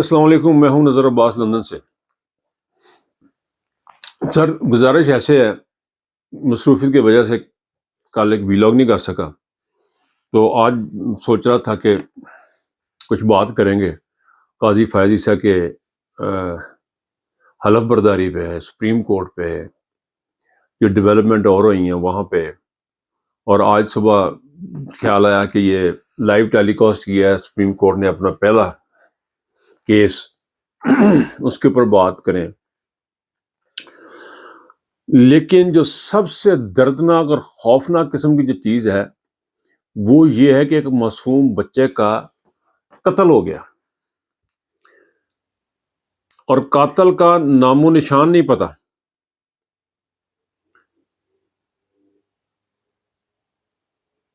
السلام علیکم، میں ہوں نظر عباس لندن سے۔ سر گزارش ایسے ہے، مصروفیت کی وجہ سے کل ایک ویلاگ نہیں کر سکا، تو آج سوچ رہا تھا کہ کچھ بات کریں گے قاضی فائز عیسیٰ کے حلف برداری پہ ہے، سپریم کورٹ پہ ہے، جو ڈیولپمنٹ اور ہوئی ہیں وہاں پہ، اور آج صبح خیال آیا کہ یہ لائیو ٹیلی کاسٹ کیا ہے سپریم کورٹ نے اپنا پہلا کیس، اس کے اوپر بات کریں۔ لیکن جو سب سے دردناک اور خوفناک قسم کی جو چیز ہے وہ یہ ہے کہ ایک معصوم بچے کا قتل ہو گیا، اور قاتل کا نام و نشان نہیں پتا۔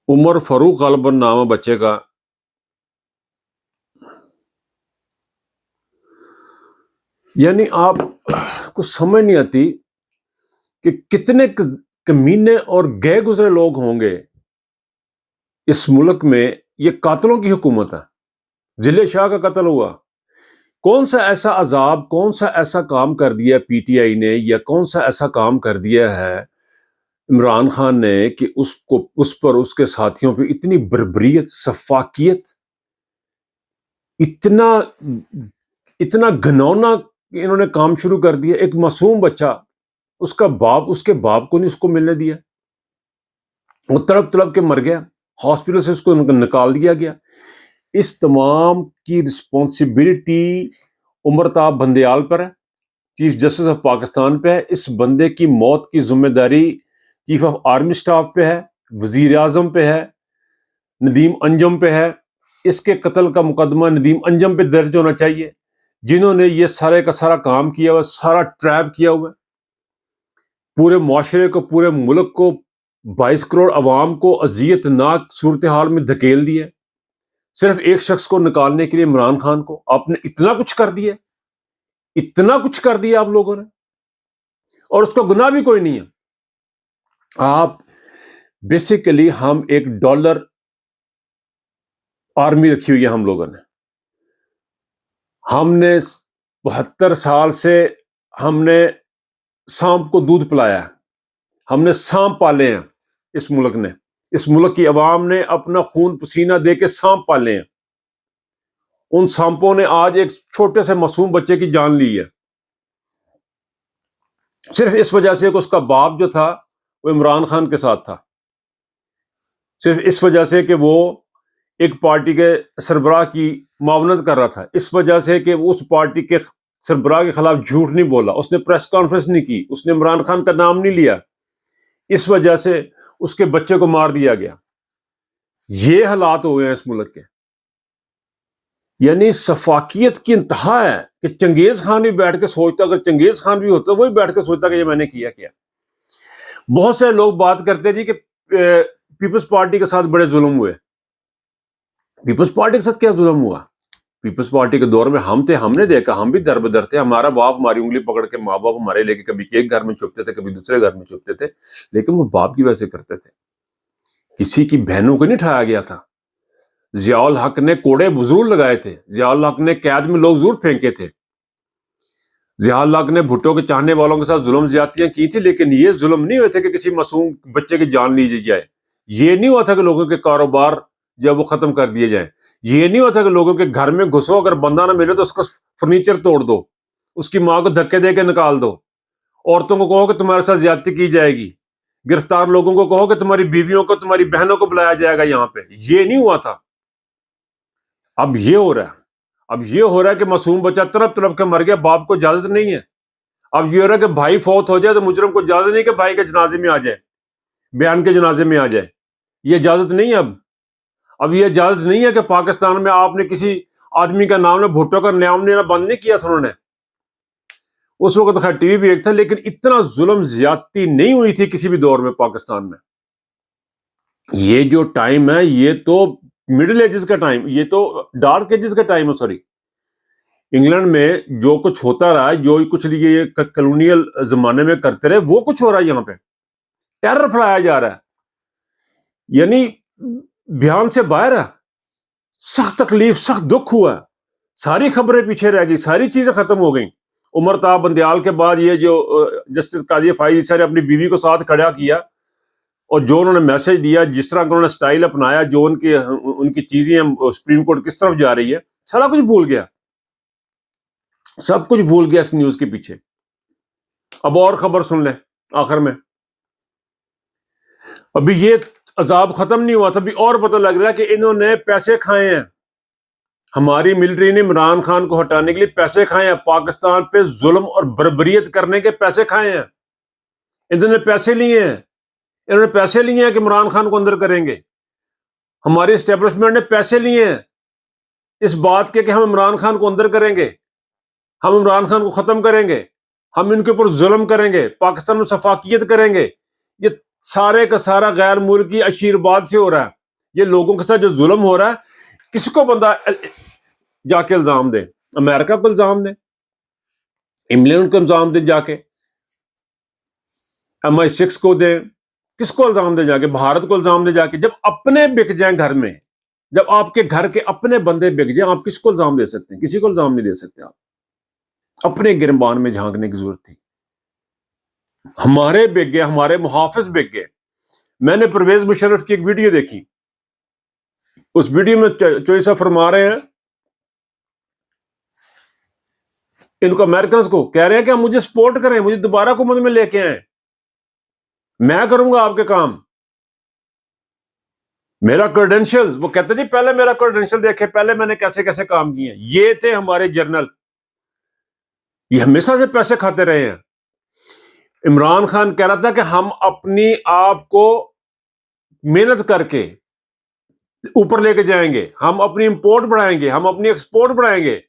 عمر فاروق غالباً نام ہے بچے کا۔ یعنی آپ کو سمجھ نہیں آتی کہ کتنے کمینے اور گئے گزرے لوگ ہوں گے اس ملک میں۔ یہ قاتلوں کی حکومت ہے۔ ضلع شاہ کا قتل ہوا، کون سا ایسا عذاب، کون سا ایسا کام کر دیا پی ٹی آئی نے، یا کون سا ایسا کام کر دیا ہے عمران خان نے کہ اس پر اس کے ساتھیوں پہ اتنی بربریت، سفاکیت، اتنا گھنونا انہوں نے کام شروع کر دیا۔ ایک معصوم بچہ، اس کے باپ کو نہیں اس کو ملنے دیا، وہ تڑپ تڑپ کے مر گیا، ہاسپٹل سے اس کو نکال دیا گیا۔ اس تمام کی رسپانسبلٹی عمرتاب بندیال پر ہے، چیف جسٹس آف پاکستان پہ ہے۔ اس بندے کی موت کی ذمہ داری چیف آف آرمی سٹاف پہ ہے، وزیر اعظم پہ ہے، ندیم انجم پہ ہے۔ اس کے قتل کا مقدمہ ندیم انجم پہ درج ہونا چاہیے، جنہوں نے یہ سارے کا سارا کام کیا ہوا، سارا ٹریپ کیا ہوا، پورے معاشرے کو، پورے ملک کو، 22 کروڑ عوام کو اذیت ناک صورتحال میں دھکیل دیا، صرف ایک شخص کو نکالنے کے لیے، عمران خان کو۔ آپ نے اتنا کچھ کر دیا، اتنا کچھ کر دیا آپ لوگوں نے، اور اس کا گناہ بھی کوئی نہیں ہے۔ آپ بیسیکلی، ہم ایک ڈالر آرمی رکھی ہوئی ہے ہم لوگوں نے۔ ہم نے 72 سال سے ہم نے سانپ کو دودھ پلایا ہے، ہم نے سانپ پالے ہیں اس ملک نے، اس ملک کی عوام نے اپنا خون پسینہ دے کے سانپ پالے ہیں۔ ان سانپوں نے آج ایک چھوٹے سے معصوم بچے کی جان لی ہے، صرف اس وجہ سے کہ اس کا باپ جو تھا وہ عمران خان کے ساتھ تھا، صرف اس وجہ سے کہ وہ ایک پارٹی کے سربراہ کی معاونت کر رہا تھا، اس وجہ سے کہ وہ اس پارٹی کے سربراہ کے خلاف جھوٹ نہیں بولا، اس نے پریس کانفرنس نہیں کی، اس نے عمران خان کا نام نہیں لیا، اس وجہ سے اس کے بچے کو مار دیا گیا۔ یہ حالات ہو گئے ہیں اس ملک کے۔ یعنی سفاکیت کی انتہا ہے کہ چنگیز خان بھی بیٹھ کے سوچتا، اگر چنگیز خان بھی ہوتا وہی بیٹھ کے سوچتا کہ یہ میں نے کیا کیا۔ بہت سے لوگ بات کرتے جی کہ پیپلز پارٹی کے ساتھ بڑے ظلم ہوئے۔ پیپلز پارٹی کے ساتھ کیا ظلم ہوا؟ پیپلز پارٹی کے دور میں ہم تھے، ہم نے دیکھا، ہم بھی در بدر تھے، ہمارا باپ ہماری انگلی پکڑ کے، ماں باپ ہمارے لے کے کبھی ایک گھر میں چھپتے تھے، کبھی دوسرے گھر میں چھپتے تھے، لیکن وہ باپ کی وجہ سے کرتے تھے، کسی کی بہنوں کو نہیں اٹھایا گیا تھا۔ ضیاء الحق نے کوڑے ضرور لگائے تھے، ضیاء الحق نے قید میں لوگ ضرور پھینکے تھے، ضیاء الحق نے بھٹو کے چاہنے والوں کے ساتھ ظلم زیادتیاں کی تھی، لیکن یہ ظلم نہیں ہوئے تھے کہ کسی معصوم بچے کی جان لی جائے، یہ نہیں ہوا تھا کہ لوگوں کے کاروبار جب وہ ختم کر دیے جائیں، یہ نہیں ہوا تھا کہ لوگوں کے گھر میں گھسو، اگر بندہ نہ ملے تو اس کا فرنیچر توڑ دو، اس کی ماں کو دھکے دے کے نکال دو، عورتوں کو کہو کہ تمہارے ساتھ زیادتی کی جائے گی، گرفتار لوگوں کو کہو کہ تمہاری بیویوں کو، تمہاری بہنوں کو بلایا جائے گا یہاں پہ۔ یہ نہیں ہوا تھا۔ اب یہ ہو رہا ہے، اب یہ ہو رہا ہے کہ معصوم بچہ تڑپ تڑپ کے مر گیا، باپ کو اجازت نہیں ہے۔ اب یہ ہو رہا ہے کہ بھائی فوت ہو جائے تو مجرم کو اجازت نہیں کہ بھائی کے جنازے میں آ جائے، بیان کے جنازے میں آ جائے، یہ اجازت نہیں ہے۔ اب یہ اجازت نہیں ہے کہ پاکستان میں آپ نے کسی آدمی کا نام نے بھٹو کا نام لینا بند نہیں کیا تھا انہوں نے۔ اس وقت خیر ٹی وی بھی ایک تھا، لیکن اتنا ظلم زیادتی نہیں ہوئی تھی کسی بھی دور میں پاکستان میں۔ یہ جو ٹائم ہے یہ تو مڈل ایجز کا ٹائم، یہ تو ڈارک ایجز کا ٹائم ہے، سوری۔ انگلینڈ میں جو کچھ ہوتا رہا ہے، جو کچھ یہ کلونیل زمانے میں کرتے رہے، وہ کچھ ہو رہا ہے یہاں پہ، ٹیرر پھیلایا جا رہا ہے، یعنی بیان سے باہر ہے، سخت تکلیف، سخت دکھ ہوا ہے۔ ساری خبریں پیچھے رہ گئی, ساری چیزیں ختم ہو گئیں. عمر طاہر بندیال کے بعد یہ جو جسٹس قاضی فائز عیسی نے اپنی بیوی کو ساتھ کھڑا کیا اور جو انہوں نے میسج دیا, جس طرح انہوں نے سٹائل اپنایا, جو ان کی چیزیں سپریم کورٹ کس طرف جا رہی ہے, سارا کچھ بھول گیا, سب کچھ بھول گیا اس نیوز کے پیچھے. اب اور خبر سن لیں آخر میں, ابھی یہ عذاب ختم نہیں ہوا تھا, ابھی اور پتہ لگ رہا ہے کہ انہوں نے پیسے کھائے ہیں, ہماری ملٹری نے عمران خان کو ہٹانے کے لیے پیسے کھائے ہیں, پاکستان پہ ظلم اور بربریت کرنے کے پیسے کھائے ہیں. انہوں نے پیسے لیے ہیں, انہوں نے پیسے لیے ہیں کہ عمران خان کو اندر کریں گے. ہماری اسٹیبلشمنٹ نے پیسے لیے ہیں اس بات کے کہ ہم عمران خان کو اندر کریں گے, ہم عمران خان کو ختم کریں گے, ہم ان کے اوپر ظلم کریں گے, پاکستان میں سفاکیت کریں گے. یہ سارے کا سارا غیر ملکی اشیرباد سے ہو رہا ہے. یہ لوگوں کے ساتھ جو ظلم ہو رہا ہے, کس کو بندہ جا کے الزام دے؟ امریکہ کو الزام دے, انگلینڈ کو الزام دے, جا کے MI6 کو دے, کس کو الزام دے جا کے؟ بھارت کو الزام دے جا کے. جب اپنے بک جائیں گھر میں, جب آپ کے گھر کے اپنے بندے بک جائیں, آپ کس کو الزام دے سکتے ہیں؟ کسی کو الزام نہیں دے سکتے. آپ اپنے گربان میں جھانکنے کی ضرورت تھی. ہمارے بک گئے, ہمارے محافظ بک گئے. میں نے پرویز مشرف کی ایک ویڈیو دیکھی, اس ویڈیو میں چوئی صاحب فرما رہے ہیں, ان کو امریکنز کو کہہ رہے ہیں کہ ہم مجھے سپورٹ کریں, مجھے دوبارہ حکومت میں لے کے آئیں, میں کروں گا آپ کے کام, میرا کریڈینشیلز. وہ کہتے جی پہلے میرا کریڈینشیل دیکھے, پہلے میں نے کیسے کیسے کام کیے ہیں. یہ تھے ہمارے جرنل, یہ ہمیشہ سے پیسے کھاتے رہے ہیں. عمران خان کہہ رہا تھا کہ ہم اپنی آپ کو محنت کر کے اوپر لے کے جائیں گے, ہم اپنی امپورٹ بڑھائیں گے, ہم اپنی ایکسپورٹ بڑھائیں گے,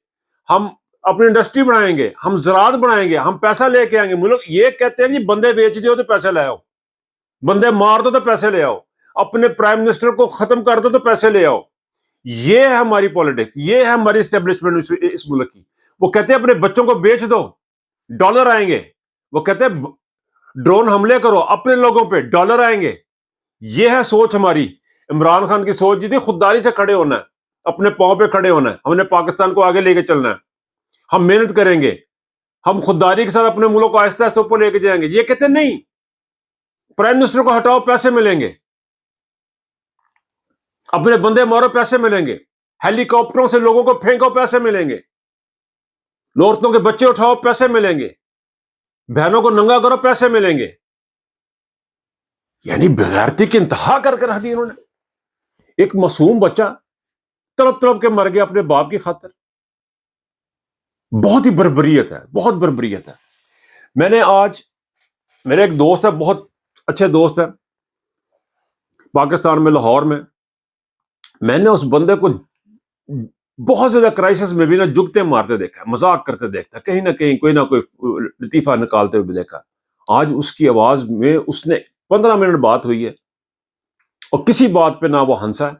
ہم اپنی انڈسٹری بڑھائیں گے, ہم زراعت بڑھائیں گے, ہم پیسہ لے کے آئیں گے. ملک یہ کہتے ہیں جی بندے بیچ دیو تو پیسے لے آؤ, بندے مار دو تو پیسے لے آؤ, اپنے پرائم منسٹر کو ختم کر دو تو پیسے لے آؤ. یہ ہے ہماری پالیٹکس, یہ ہے ہماری اسٹیبلشمنٹ اس ملک کی. وہ کہتے ہیں اپنے بچوں کو بیچ دو, ڈالر آئیں گے. وہ کہتے ہیں ڈرون حملے کرو اپنے لوگوں پہ, ڈالر آئیں گے. یہ ہے سوچ ہماری. عمران خان کی سوچ یہ تھی خودداری سے کھڑے ہونا ہے, اپنے پاؤں پہ کھڑے ہونا ہے, ہم نے پاکستان کو آگے لے کے چلنا ہے, ہم محنت کریں گے, ہم خودداری کے ساتھ اپنے ملک کو آہستہ آہستہ اوپر لے کے جائیں گے. یہ کہتے ہیں نہیں, پرائم منسٹر کو ہٹاؤ پیسے ملیں گے, اپنے بندے مارو پیسے ملیں گے, ہیلی کاپٹروں سے لوگوں کو پھینکو پیسے ملیں گے, عورتوں کے بچے اٹھاؤ پیسے ملیں گے, بہنوں کو ننگا کرو پیسے ملیں گے. یعنی بغیرتی کی انتہا کر کے رکھ دی انہوں نے. ایک معصوم بچہ تڑپ تڑپ کے مر گیا اپنے باپ کی خاطر. بہت ہی بربریت ہے, بہت بربریت ہے. میں نے آج, میرے ایک دوست ہے, بہت اچھے دوست ہے پاکستان میں, لاہور میں نے اس بندے کو بہت زیادہ کرائسس میں بھی نا جگتے مارتے دیکھا, مذاق کرتے دیکھتا, کہیں نہ کہیں کوئی نہ کوئی لطیفہ نکالتے ہوئے بھی دیکھا. آج اس کی آواز میں اس نے 15 منٹ بات ہوئی ہے اور کسی بات پہ نہ وہ ہنسا ہے,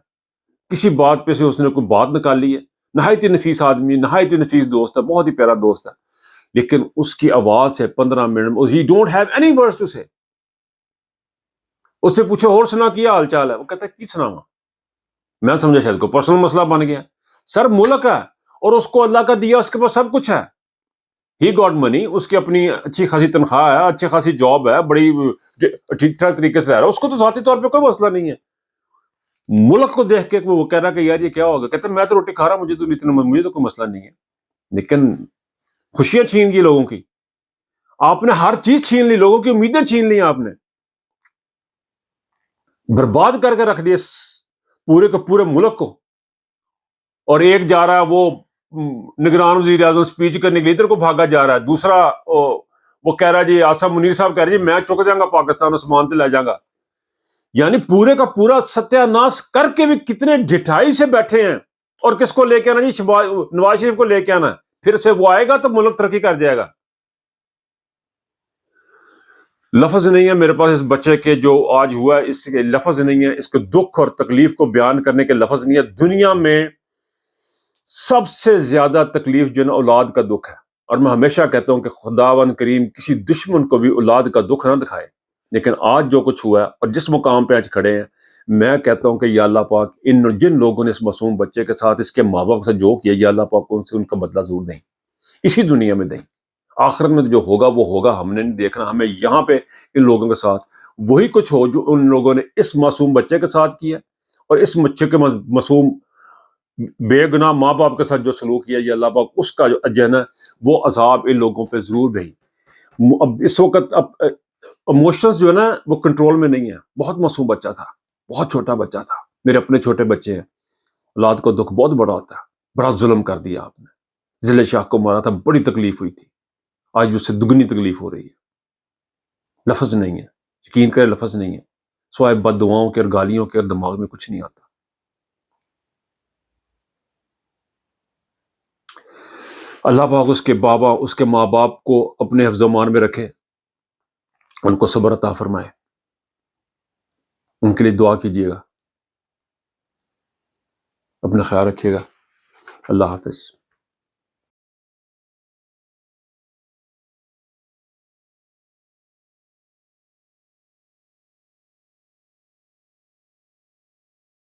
کسی بات پہ سے اس نے کوئی بات نکال لی ہے. نہایت ہی نفیس آدمی, نہایت ہی نفیس دوست ہے, بہت ہی پیارا دوست ہے, لیکن اس کی آواز سے 15 منٹ ہی don't have any words to say. اس سے پوچھو اور سنا کیا حال چال ہے, وہ کہتا ہے کی سناواں. میں سمجھا شاید کو پرسنل مسئلہ بن گیا. سر ملک ہے اور اس کو اللہ کا دیا, اس کے پاس سب کچھ ہے. ہی گاٹ منی, اس کی اپنی اچھی خاصی تنخواہ ہے, اچھی خاصی جاب ہے, بڑی ٹھیک ٹھاک طریقے سے رہ رہا ہے, اس کو تو ذاتی طور پہ کوئی مسئلہ نہیں ہے. ملک کو دیکھ کے وہ کہہ رہا کہ یار یہ کیا ہوگا, کہتے ہیں میں تو روٹی کھا رہا ہوں, مجھے تو کوئی مسئلہ نہیں ہے. لیکن خوشیاں چھین گی لوگوں کی, آپ نے ہر چیز چھین لی, لوگوں کی امیدیں چھین لی, آپ نے برباد کر کے رکھ دیے پورے کے پورے ملک کو. اور ایک جا رہا ہے وہ نگران وزیر اعظم اسپیچ کرنے کے لیے ادھر کو بھاگا جا رہا ہے, دوسرا وہ کہہ رہا ہے جی آصف منیر صاحب کہہ رہے جی میں چک جاؤں گا پاکستان, عثمان تے لے جاؤں گا. یعنی پورے کا پورا ستیہ ناش کر کے بھی کتنے ڈٹھائی سے بیٹھے ہیں. اور کس کو لے کے آنا جی؟ نواز شریف کو لے کے آنا, پھر سے وہ آئے گا تو ملک ترقی کر جائے گا. لفظ نہیں ہے میرے پاس اس بچے کے جو آج ہوا ہے, اس کے لفظ نہیں ہے, اس کے دکھ اور تکلیف کو بیان کرنے کے لفظ نہیں ہے. دنیا میں سب سے زیادہ تکلیف جو ہے نا اولاد کا دکھ ہے, اور میں ہمیشہ کہتا ہوں کہ خداوند کریم کسی دشمن کو بھی اولاد کا دکھ نہ دکھائے. لیکن آج جو کچھ ہوا ہے اور جس مقام پہ آج کھڑے ہیں, میں کہتا ہوں کہ یا اللہ پاک جن لوگوں نے اس معصوم بچے کے ساتھ، اس کے ماں باپ کے ساتھ جو کیا، یا اللہ پاک ان سے ان کا بدلہ ضرور دیں، اسی دنیا میں دیں، آخرت میں جو ہوگا وہ ہوگا، ہم نے نہیں دیکھنا، ہمیں یہاں پہ ان لوگوں کے ساتھ وہی کچھ ہو جو ان لوگوں نے اس معصوم بچے کے ساتھ کیا، اور اس بچے کے معصوم بے گناہ ماں باپ کے ساتھ جو سلوک کیا، یا اللہ پاک اس کا جو اجر ہے وہ عذاب ان لوگوں پہ ضرور دیں۔ اب اس وقت اب ایموشنز جو ہے نا وہ کنٹرول میں نہیں ہے، بہت معصوم بچہ تھا، بہت چھوٹا بچہ تھا، میرے اپنے چھوٹے بچے ہیں، اولاد کو دکھ بہت بڑا ہوتا ہے، بڑا ظلم کر دیا آپ نے، ذل شاہ کو مارا تھا، بڑی تکلیف ہوئی تھی، آج اس سے دگنی تکلیف ہو رہی ہے، لفظ نہیں ہے، یقین کرے لفظ نہیں ہے، سوائے بد دعاؤں کے اور گالیوں کے اور دماغ میں کچھ نہیں آتا۔ اللہ پاک اس کے بابا، اس کے ماں باپ کو اپنے حفظ و امان میں رکھے، ان کو صبر عطا فرمائے، ان کے لیے دعا کیجیے گا، اپنا خیال رکھیے گا، اللہ حافظ۔